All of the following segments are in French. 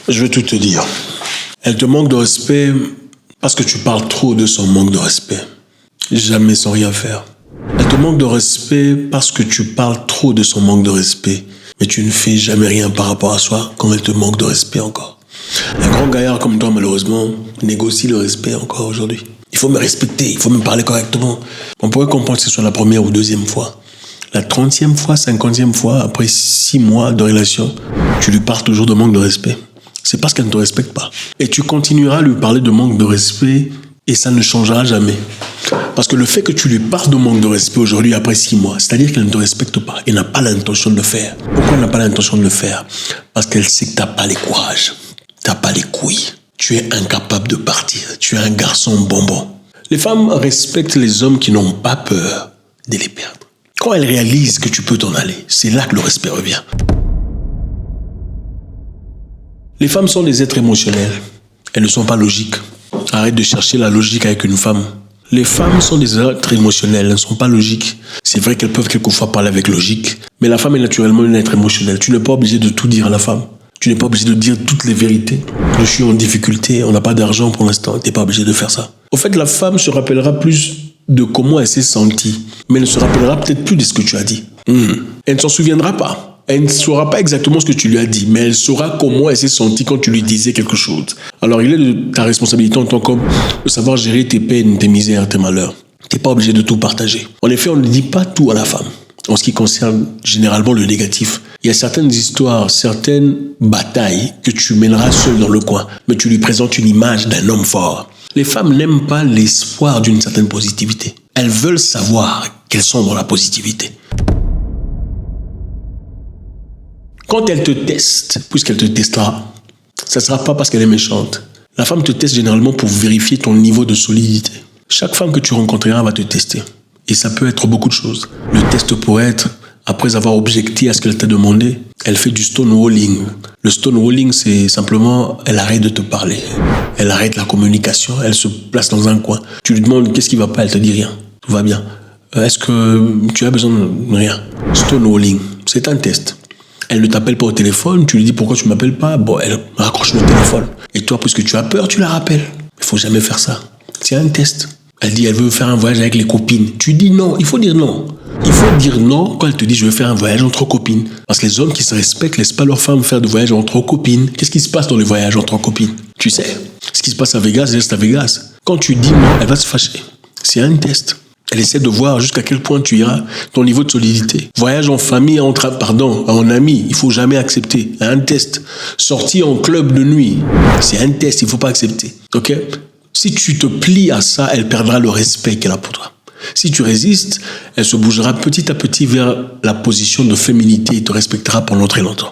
Je vais tout te dire. Elle te manque de respect parce que tu parles trop de son manque de respect. Jamais sans rien faire. Elle te manque de respect parce que tu parles trop de son manque de respect. Mais tu ne fais jamais rien par rapport à soi quand elle te manque de respect encore. Un grand gaillard comme toi, malheureusement, négocie le respect encore aujourd'hui. Il faut me respecter, il faut me parler correctement. On pourrait comprendre que ce soit la première ou deuxième fois. La 30e fois, 50e fois, après 6 mois de relation, tu lui parles toujours de manque de respect. C'est parce qu'elle ne te respecte pas. Et tu continueras à lui parler de manque de respect et ça ne changera jamais. Parce que le fait que tu lui parles de manque de respect aujourd'hui, après 6 mois, c'est-à-dire qu'elle ne te respecte pas et n'a pas l'intention de le faire. Pourquoi elle n'a pas l'intention de le faire? Parce qu'elle sait que tu n'as pas les courages, tu n'as pas les couilles. Tu es incapable de partir. Tu es un garçon bonbon. Les femmes respectent les hommes qui n'ont pas peur de les perdre. Quand elles réalisent que tu peux t'en aller, c'est là que le respect revient. Les femmes sont des êtres émotionnels. Elles ne sont pas logiques. Arrête de chercher la logique avec une femme. Les femmes sont des êtres émotionnels, elles ne sont pas logiques. C'est vrai qu'elles peuvent quelquefois parler avec logique, mais la femme est naturellement un être émotionnel. Tu n'es pas obligé de tout dire à la femme. Tu n'es pas obligé de dire toutes les vérités. Je suis en difficulté, on n'a pas d'argent pour l'instant, tu n'es pas obligé de faire ça. Au fait, la femme se rappellera plus de comment elle s'est sentie, mais elle ne se rappellera peut-être plus de ce que tu as dit. Elle ne s'en souviendra pas. Elle ne saura pas exactement ce que tu lui as dit, mais elle saura comment elle s'est sentie quand tu lui disais quelque chose. Alors, il est de ta responsabilité en tant qu'homme de savoir gérer tes peines, tes misères, tes malheurs. Tu n'es pas obligé de tout partager. En effet, on ne dit pas tout à la femme. En ce qui concerne généralement le négatif, il y a certaines histoires, certaines batailles que tu mèneras seul dans le coin, mais tu lui présentes une image d'un homme fort. Les femmes n'aiment pas l'espoir d'une certaine positivité. Elles veulent savoir qu'elles sont dans la positivité. Quand elle te teste, puisqu'elle te testera, ça ne sera pas parce qu'elle est méchante. La femme te teste généralement pour vérifier ton niveau de solidité. Chaque femme que tu rencontreras va te tester. Et ça peut être beaucoup de choses. Le test pourrait être, après avoir objecté à ce qu'elle t'a demandé, elle fait du stonewalling. Le stonewalling, c'est simplement, elle arrête de te parler. Elle arrête la communication, elle se place dans un coin. Tu lui demandes qu'est-ce qui va pas, elle te dit rien. Tout va bien. Est-ce que tu as besoin de rien? Stonewalling, c'est un test. Elle ne t'appelle pas au téléphone, tu lui dis pourquoi tu ne m'appelles pas, bon, elle raccroche le téléphone. Et toi, puisque tu as peur, tu la rappelles. Il ne faut jamais faire ça. C'est un test. Elle dit, elle veut faire un voyage avec les copines. Tu dis non, il faut dire non. Il faut dire non quand elle te dit, je veux faire un voyage entre copines. Parce que les hommes qui se respectent ne laissent pas leurs femmes faire de voyage entre copines. Qu'est-ce qui se passe dans les voyages entre copines? Tu sais, ce qui se passe à Vegas, reste à Vegas. Quand tu dis non, elle va se fâcher. C'est un test. Elle essaie de voir jusqu'à quel point tu iras, ton niveau de solidité. Voyage en famille, en amis, il faut jamais accepter. Un test. Sortir en club de nuit, c'est un test, il faut pas accepter. Ok? Si tu te plies à ça, elle perdra le respect qu'elle a pour toi. Si tu résistes, elle se bougera petit à petit vers la position de féminité et te respectera pendant très longtemps.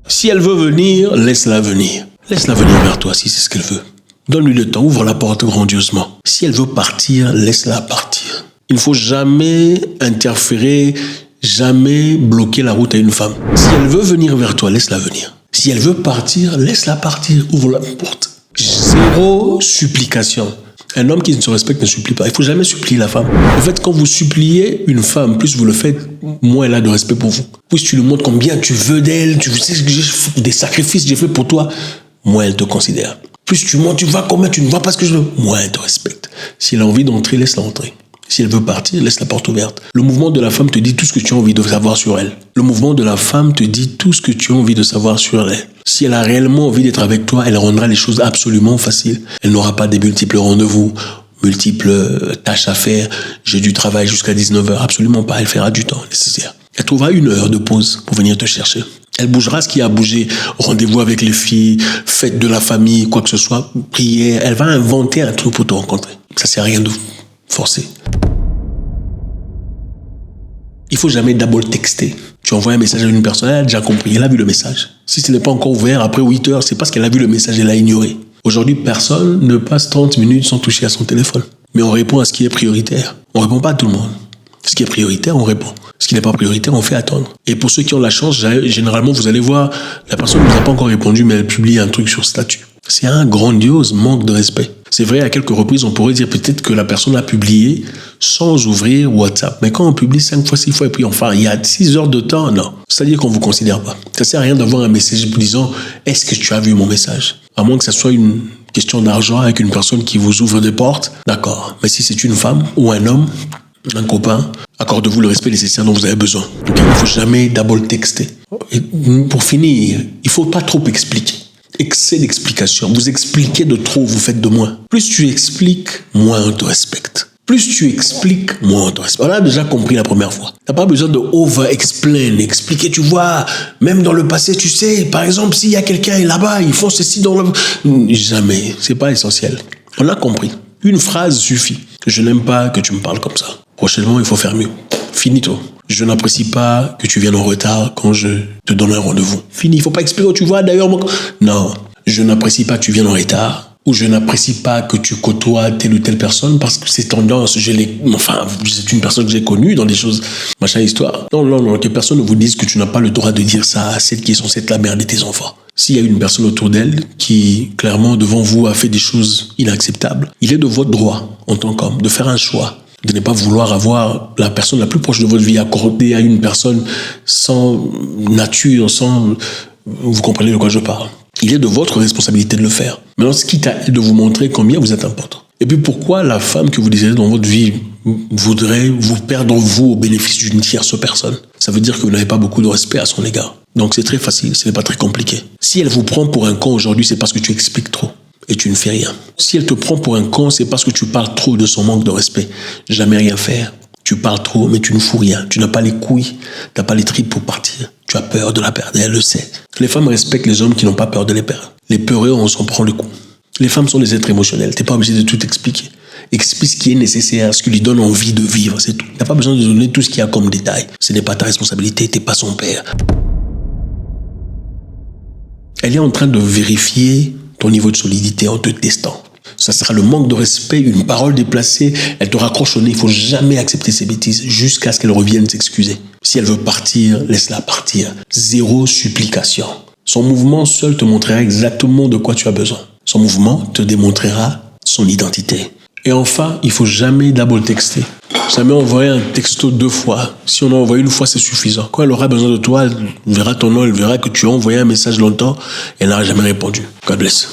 Si elle veut venir, laisse-la venir. Laisse-la venir vers toi si c'est ce qu'elle veut. Donne-lui le temps, ouvre la porte grandiosement. Si elle veut partir, laisse-la partir. Il ne faut jamais interférer, jamais bloquer la route à une femme. Si elle veut venir vers toi, laisse-la venir. Si elle veut partir, laisse-la partir, ouvre la porte. Zéro supplication. Un homme qui ne se respecte ne supplie pas. Il ne faut jamais supplier la femme. En fait, quand vous suppliez une femme, plus vous le faites, moins elle a de respect pour vous. Plus tu lui montres combien tu veux d'elle, tu sais que des sacrifices j'ai fait pour toi, moins elle te considère. Plus tu montes, tu vois combien tu ne vois pas ce que je veux, moins elle te respecte. Si elle a envie d'entrer, laisse-la entrer. Si elle veut partir, laisse la porte ouverte. Le mouvement de la femme te dit tout ce que tu as envie de savoir sur elle. Le mouvement de la femme te dit tout ce que tu as envie de savoir sur elle. Si elle a réellement envie d'être avec toi, elle rendra les choses absolument faciles. Elle n'aura pas des multiples rendez-vous, multiples tâches à faire. J'ai du travail jusqu'à 19h. Absolument pas. Elle fera du temps nécessaire. Elle trouvera 1 heure de pause pour venir te chercher. Elle bougera ce qui a bougé. Rendez-vous avec les filles, fête de la famille, quoi que ce soit, prière. Elle va inventer un truc pour te rencontrer. Ça sert à rien de forcer. Il faut jamais d'abord texter. Tu envoies un message à une personne, elle a déjà compris, elle a vu le message. Si ce n'est pas encore ouvert après 8 heures, c'est parce qu'elle a vu le message, elle l'a ignoré. Aujourd'hui, personne ne passe 30 minutes sans toucher à son téléphone. Mais on répond à ce qui est prioritaire. On répond pas à tout le monde. Ce qui est prioritaire, on répond. Ce qui n'est pas prioritaire, on fait attendre. Et pour ceux qui ont la chance, généralement, vous allez voir, la personne ne vous a pas encore répondu, mais elle publie un truc sur statut. C'est un grandiose manque de respect. C'est vrai, à quelques reprises, on pourrait dire peut-être que la personne a publié sans ouvrir WhatsApp. Mais quand on publie 5 fois, 6 fois, et puis enfin, il y a 6 heures de temps, non. C'est-à-dire qu'on ne vous considère pas. Ça ne sert à rien d'avoir un message disant « Est-ce que tu as vu mon message ?» À moins que ça soit une question d'argent avec une personne qui vous ouvre des portes, d'accord. Mais si c'est une femme ou un homme, un copain, accordez-vous le respect nécessaire dont vous avez besoin. Donc, il ne faut jamais double texter. Et pour finir, il ne faut pas trop expliquer. Excès d'explication. Vous expliquez de trop, vous faites de moins. Plus tu expliques, moins on te respecte. Plus tu expliques, moins on te respecte. On a déjà compris la première fois. Tu n'as pas besoin de over-explain, expliquer. Tu vois, même dans le passé, tu sais, par exemple, s'il y a quelqu'un là-bas, ils font ceci dans le... Jamais. C'est pas essentiel. On a compris. Une phrase suffit. Je n'aime pas que tu me parles comme ça. Prochainement, il faut faire mieux. Finito. Je n'apprécie pas que tu viennes en retard quand je te donne un rendez-vous. Fini, il ne faut pas expliquer, tu vois, d'ailleurs, non. Je n'apprécie pas que tu viennes en retard, ou je n'apprécie pas que tu côtoies telle ou telle personne, parce que c'est tendance, c'est une personne que j'ai connue dans des choses, machin histoire. Non, que personne ne vous dise que tu n'as pas le droit de dire ça à celle qui est censée être la mère de tes enfants. S'il y a une personne autour d'elle qui, clairement, devant vous, a fait des choses inacceptables, il est de votre droit, en tant qu'homme, de faire un choix. De ne pas vouloir avoir la personne la plus proche de votre vie accordée à une personne sans nature, sans... Vous comprenez de quoi je parle. Il est de votre responsabilité de le faire. Maintenant, ce qui est de vous montrer combien vous êtes important. Et puis pourquoi la femme que vous désirez dans votre vie voudrait vous perdre vous au bénéfice d'une tierce personne? Ça veut dire que vous n'avez pas beaucoup de respect à son égard. Donc c'est très facile, ce n'est pas très compliqué. Si elle vous prend pour un con aujourd'hui, c'est parce que tu expliques trop. Et tu ne fais rien. Si elle te prend pour un con, c'est parce que tu parles trop de son manque de respect. Jamais rien faire. Tu parles trop, mais tu ne fous rien. Tu n'as pas les couilles, tu n'as pas les tripes pour partir. Tu as peur de la perdre, elle le sait. Les femmes respectent les hommes qui n'ont pas peur de les perdre. Les peureux, on s'en prend le coup. Les femmes sont des êtres émotionnels. Tu n'es pas obligé de tout expliquer. Explique ce qui est nécessaire, ce qui lui donne envie de vivre, c'est tout. Tu n'as pas besoin de donner tout ce qu'il y a comme détail. Ce n'est pas ta responsabilité, tu n'es pas son père. Elle est en train de vérifier ton niveau de solidité en te testant. Ça sera le manque de respect, une parole déplacée, elle te raccroche au nez. Il ne faut jamais accepter ses bêtises jusqu'à ce qu'elle revienne s'excuser. Si elle veut partir, laisse-la partir. Zéro supplication. Son mouvement seul te montrera exactement de quoi tu as besoin. Son mouvement te démontrera son identité. Et enfin, il ne faut jamais double texter. Jamais envoyer un texto 2 fois. Si on en envoie une fois, c'est suffisant. Quand elle aura besoin de toi, elle verra ton nom, elle verra que tu as envoyé un message longtemps et elle n'aura jamais répondu. God bless.